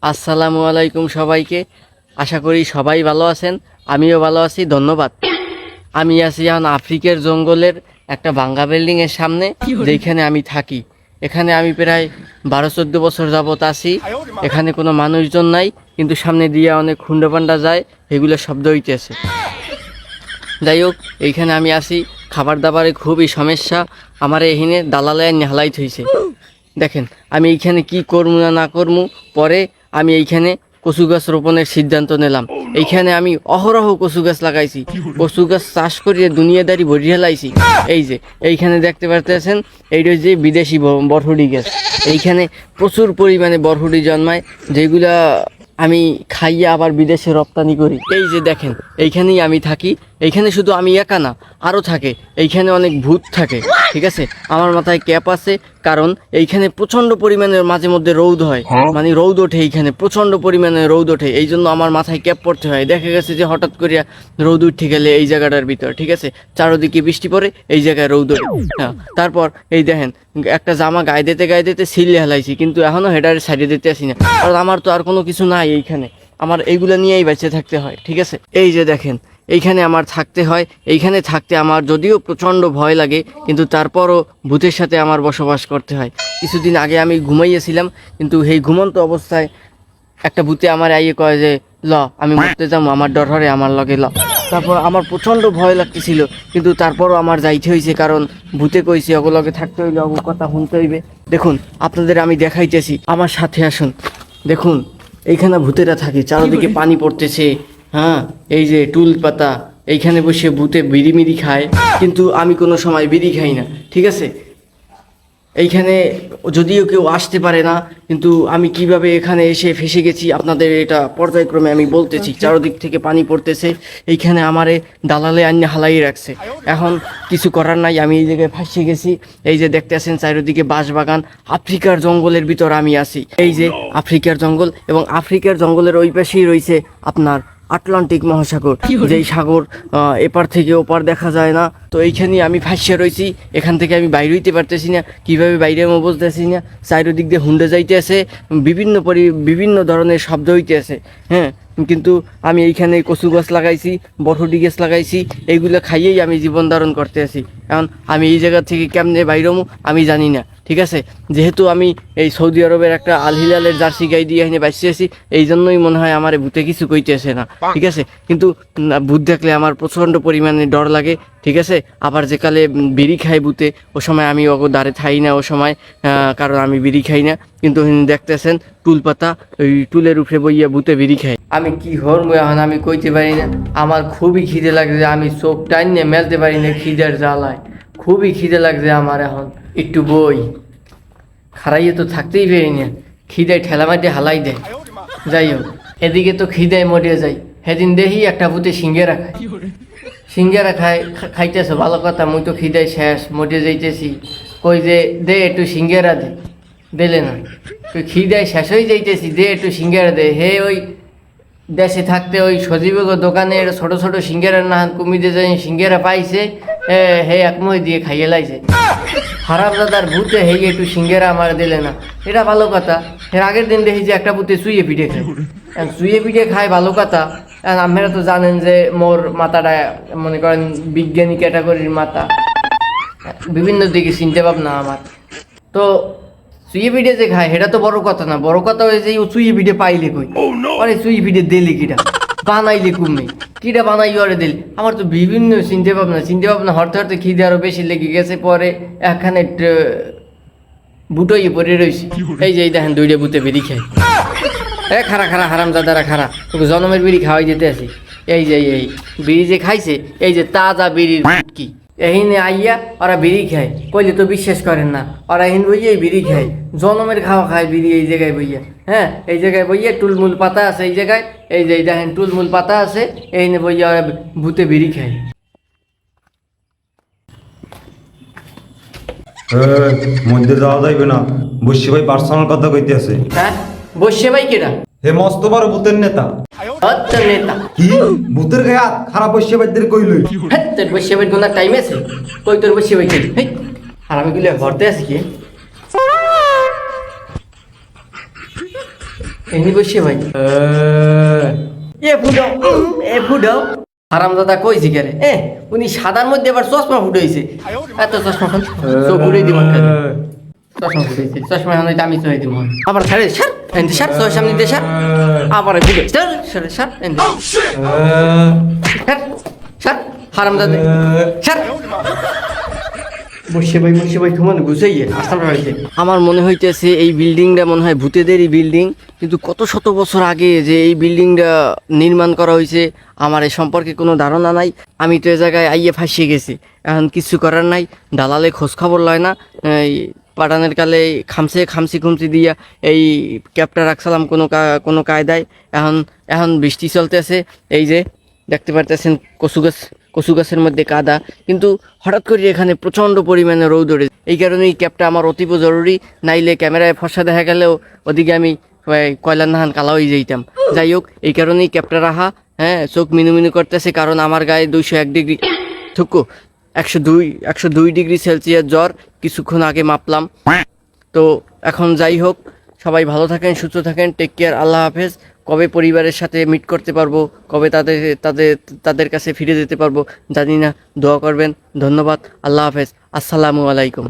আসসালামু আলাইকুম সবাইকে। আশা করি সবাই ভালো আছেন, আমিও ভালো আছি, ধন্যবাদ। আমি আছি এখন আফ্রিকার জঙ্গলের একটা ভাঙ্গা বিল্ডিংয়ের সামনে, যেখানে আমি থাকি। এখানে আমি প্রায় 12-14 বছর যাবত আছি। এখানে কোনো মানুষজন নাই, কিন্তু সামনে দিয়ে অনেক হুন্ডাপান্ডা যায়, এগুলো শব্দ হইতেছে। যাই হোক, এইখানে আমি আছি। খাবার দাবারে খুবই সমস্যা। আমার এখানে দালালে নেহালাই থইছে। দেখেন, আমি এইখানে কি করবো না করবো, পরে আমি এইখানে কচু গাছ রোপণের সিদ্ধান্ত নিলাম। এইখানে আমি অহরহ কচু গাছ লাগাইছি, কচু গাছ চাষ করিয়ে দুনিয়াদারি ভরিয়ে হেলাইছি। এই যে এইখানে দেখতে পারতেছেন, এইটা যে বিদেশি বরহুডি গাছ। এইখানে প্রচুর পরিমাণে বরহুডি জন্মায়, যেগুলা আমি খাইয়ে আবার বিদেশে রপ্তানি করি। এই যে দেখেন, এইখানেই আমি থাকি। এইখানে শুধু আমি একা না, আরও থাকে। এইখানে অনেক ভূত থাকে, ঠিক আছে। আমার মাথায় ক্যাপ আছে, কারণ এইখানে প্রচণ্ড পরিমাণে মাঝে মধ্যে রৌদ হয়, মানে রৌদ ওঠে। এইখানে প্রচণ্ড পরিমাণে রৌদ ওঠে, এই জন্য আমার মাথায় ক্যাপ পড়তে হয়। দেখা গেছে যে হঠাৎ করিয়া রৌদ উঠে গেলে এই জায়গাটার ভিতর, ঠিক আছে, চারোদিকে বৃষ্টি পড়ে, এই জায়গায় রৌদ ওঠে। হ্যাঁ, তারপর এই দেখেন, একটা জামা গায়ে দিতে সিলে হেলাইছি, কিন্তু এখনও হেডারে সাইডে দিতে আসি না, কারণ আমার তো আর কোনো কিছু নাই এইখানে। আমার এইগুলো নিয়েই বেঁচে থাকতে হয়, ঠিক আছে। এই যে দেখেন, এইখানে আমার থাকতে হয়। এইখানে থাকতে আমার যদিও প্রচণ্ড ভয় লাগে, কিন্তু তারপরও ভূতের সাথে আমার বসবাস করতে হয়। কিছুদিন আগে আমি ঘুমাইয়েছিলাম, কিন্তু এই ঘুমন্ত অবস্থায় একটা ভূতে আমার আইয়ে কয় যে ল আমি মরতে যাবো, আমার ডর হরে, আমার লগে ল। তারপর আমার প্রচণ্ড ভয় লাগতেছিল, কিন্তু তারপরও আমার যাইতে হয়েছে, কারণ ভূতে কইছে অগলগে থাকতে হইলে অগ কথা শুনতে হইবে। দেখুন, আপনাদের আমি দেখাইতেছি, আমার সাথে আসুন। দেখুন, এইখানে ভূতেরা থাকে, চারদিকে পানি পড়তেছে। হ্যাঁ, এই যে টুল পাতা, এইখানে বসে ভূতে বিড়ি মিড়ি খায়, কিন্তু আমি কোনো সময় বিড়ি খাই না, ঠিক আছে। এইখানে যদিও কেউ আসতে পারে না, কিন্তু আমি কিভাবে এখানে এসে ফেসে গেছি আপনাদের এটা পর্যায়ক্রমে আমি বলতেছি। চারদিক থেকে পানি পড়তেছে, এইখানে আমারে দালালে আন্যা হালাই রাখছে। এখন কিছু করার নাই, আমি এই জায়গায় ফাঁসে গেছি। এই যে দেখতেছেন চারিদিকে বাঁশবাগান, আফ্রিকার জঙ্গলের ভিতর আমি আছি। এই যে আফ্রিকার জঙ্গল, এবং আফ্রিকার জঙ্গলের ওই পাশেই রয়েছে আপনার আটলান্টিক মহাসাগর, যেই সাগর এপার থেকে ওপার দেখা যায় না। তো এইখানেই আমি ফাঁসিয়ে রয়েছি, এখান থেকে আমি বাইরে হইতে পারতেছি না, কিভাবে বাইরে আমি বুঝতেছি না। চারিদিক দিয়ে হুন্ডে যাইতে আছে, বিভিন্ন ধরনের শব্দ হইতে আছে। হ্যাঁ, কিন্তু আমি এইখানে কচু গাছ লাগাইছি, বরহুডি গাছ লাগাইছি, এইগুলো খাইয়েই আমি জীবন ধারণ করতে আছি। এখন আমি এই জায়গা থেকে কেমনে বাইরমু আমি জানি না, ঠিক আছে। যেহেতু আমি এই সৌদি আরবের একটা আল হিলালের জার্সি গাই দিয়ে এখানে বাঁচিয়ে আছি, এই জন্যই মনে হয় আমার ভূতে কিছু কইতেছে না, ঠিক আছে। কিন্তু ভূত দেখলে আমার প্রচণ্ড পরিমাণে ডর লাগে, ঠিক আছে। আবার যেকালে বিড়ি খাই ভূতে, ও সময় আমি ওগো দাঁড়ে থাই না ও সময়, কারণ আমি বিড়ি খাই না। কিন্তু দেখতেছেন টুল পাতা, ওই টুলের উপরে বইয়া ভূতে বিড়ি খাই। আমি কি হরমু এখন আমি কইতে পারি না। আমার খুবই খিদে লাগছে, আমি চোখ টাইনে মেলতে পারি না খিদের জ্বালায়। খুবই খিদে লাগছে আমার এখন, একটু বই খারাইয়ে তো থাকতেই পারি না, খিদায় ঠেলা মাটি হালাই দেয়। যাই হোক, এদিকে তো খিদায় মরিয়ে যাই। সেদিন দেখি একটা ভূতে সিঙ্গেরা খায়, সিঙ্গেরা খাইতেছে, ভালো কথা। মুই তো খিদায় শেষ, মরিয়ে যাইতেছি। কই যে দে একটু সিঙ্গেরা দে, দিলে না। তুই খিদায় শেষ হয়ে যাইতেছি, দে একটু সিঙ্গেরা দে। হে ওই দেশে থাকতে ওই সজীবের দোকানের ছোট ছোট সিঙ্গেরা না কুমিতে যাই সিঙ্গেরা পাইছে, হে একময় দিয়ে খাইয়ে লাইছে। হারাম দাদার ভূতে হে একটু সিঙ্গেরা আমার দিলে না, এটা ভালো কথা। এর আগের দিন দেখি যে একটা ভূতে চুইয়ে পিঠে খায়, চুইয়ে পিঠে খায়, ভালো কথা। আপনারা তো জানেন যে মোর মাথাটা মনে করেন বিজ্ঞানী ক্যাটাগরির মাথা, বিভিন্ন দিকে চিনতে ভাবনা আমার। তো চুইয়ে পিঠে যে খায় সেটা তো বড় কথা না, বড় কথা হয়েছে ও চুইয়ে পিঠে পাইলে কই, আরে চুইয়ে পিঠে দিলি কিটা, বানাইলে কুমে কিটা বানাই ওরে দিল। আমার তো বিভিন্ন চিন্তা ভাবনা হরতে হরতে খিদে আরো বেশি লেগে গেছে। পরে এখানে বুটোই পরে রয়েছি। এই যে দেখেন দুইটা বুতে বিড়ি খাই। খারা হারাম দাদারা খারা, তোকে জনমের বিড়ি খাওয়াই দিতে আসি। এই যে এই বিড়ি যে খাইছে, এই যে তাজা বিড়ির কি এহিনে আইয়া ওরা বিড়ি খায়, কইলে তো বিশ্বাস করেন না। ওরা এহিন বইয়া বিড়ি খায়, জনমের খাওয়া খায় বিড়ি এই জায়গায় বইয়া। হ্যাঁ, এই জায়গায় বইয়া টুলমুল পাতা আছে, এই জায়গায় এই যে দেখেন টুলমুল পাতা আছে, এহিনে বইয়া ওরা ভূতে বিড়ি খায়। মধ্যে যাওয়া যাইবে না, বসে ভাই পার্সোনাল কথা কইতে আছে। হ্যাঁ, বসে ভাই কেডা? হে মস্ত বড় ভূতের নেতা। আচ্ছা, নেতা কি ভূতের গায়ে হাত খারাপ বসে ভাইদের কইলই। হ্যাঁ, তোর বসে ভাই কোন টাইম আছে? কই তোর বসে ভাই কে? আর আমি গুলো ভরতে আছি কি? এমনি বসে ভাই এ ফুটাও এ ফুটাও হারামজাদা কইছি কে রে উনি সাদার মধ্যে আবার চশমা ফুটাইছে এত চশমা খান চোখ উড়াই দিব চশমা ফুটাইছে চশমা এখন আমি চড়াই দিব আবার ছাড়ে সার এনতে সার তোর সামনে দিয়ে সার আবার ফুটে সার সার সার এনতে সার সার হারামজাদা সার বসে ভাই তোমার বুঝাইয়ে আসাম রয়েছে আমার মনে হইতেছে এই বিল্ডিংটা মনে হয় ভূতেদেরই বিল্ডিং কিন্তু কত শত বছর আগে যে এই বিল্ডিংটা নির্মাণ করা হয়েছে আমার এ সম্পর্কে কোনো ধারণা নাই আমি তো এ জায়গায় আইয়ে ফাঁসিয়ে গেছি এখন কিছু করার নাই দালালে খোঁজ খবর লয় না এই পাঠানের কালে খামসি খুমসি দিয়া এই ক্যাবটা রাখছিলাম কোনো কায়দায় এখন বৃষ্টি চলতেছে এই যে দেখতে পারতেছেন কচু গাছের মধ্যে কাদা কিন্তু হঠাৎ করে এখানে প্রচণ্ড পরিমাণে রৌদ ওঠে এই কারণেই ক্যাবটা আমার অতীব জরুরি নাইলে ক্যামেরায় ফর্সা দেখা গেলেও ওদিকে আমি কয়লার নাহান কালা হয়ে যাইতাম যাই হোক এই কারণেই ক্যাবটা রাখা চোখ মিনু করতেছে কারণ আমার গায়ে 201 ডিগ্রি থুকু 102 ডিগ্রি সেলসিয়াস জ্বর কিছুক্ষণ আগে মাপলাম তো এখন যাই হোক সবাই ভালো থাকেন সুস্থ থাকেন টেক কেয়ার আল্লাহ হাফেজ কবে পরিবারের সাথে মিট করতে পারবো কবে তাদের কাছে ফিরে যেতে পারবো জানি না দোয়া করবেন ধন্যবাদ আল্লাহ হাফেজ আসসালামু আলাইকুম